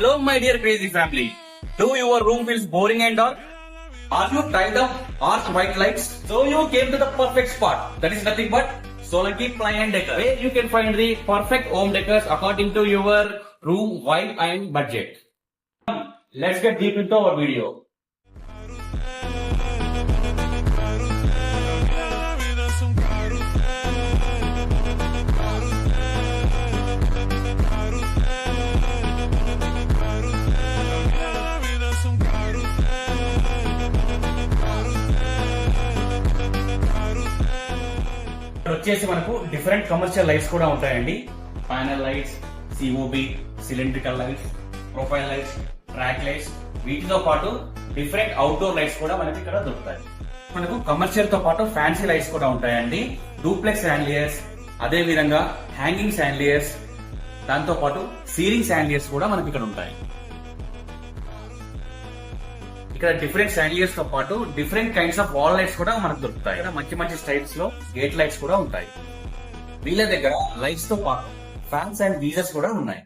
Hello, my dear crazy family. Do your room feels boring and dark? Are you tired of harsh white lights? So you came to the perfect spot. That is nothing but Solanki Ply and Decor, where you can find the perfect home decors according to your room, vibe and budget. Let's get deep into our video. వచ్చేసి మనకు different commercial lights కూడా ఉంటాయండి. Panel lights, COB, cylindrical lights, profile lights, track lights, వీటితో పాటు different outdoor lights కూడా మనకి ఇక్కడ దొరుకుతాయి. మనకు కమర్షియల్ తో పాటు ఫ్యాన్సీ లైట్స్ కూడా ఉంటాయండి. డూప్లెక్స్ శాండ్లియర్స్, అదే విధంగా హ్యాంగింగ్ శాండ్లియర్స్, దాంతో పాటు సీలింగ్ శాండ్లియర్స్ కూడా మనకి ఇక్కడ ఉంటాయి. ఇక్కడ డిఫరెంట్ శాండ్లియర్స్ తో పాటు different kinds of wall lights కూడా మనకు దొరుకుతాయి. ఇక్కడ మంచి మంచి స్టైల్స్ లో గేట్ లైట్స్ కూడా ఉంటాయి. వీళ్ళ దగ్గర లైట్స్ తో పాటు ఫ్యాన్స్ అండ్ గీజర్స్ కూడా ఉన్నాయి.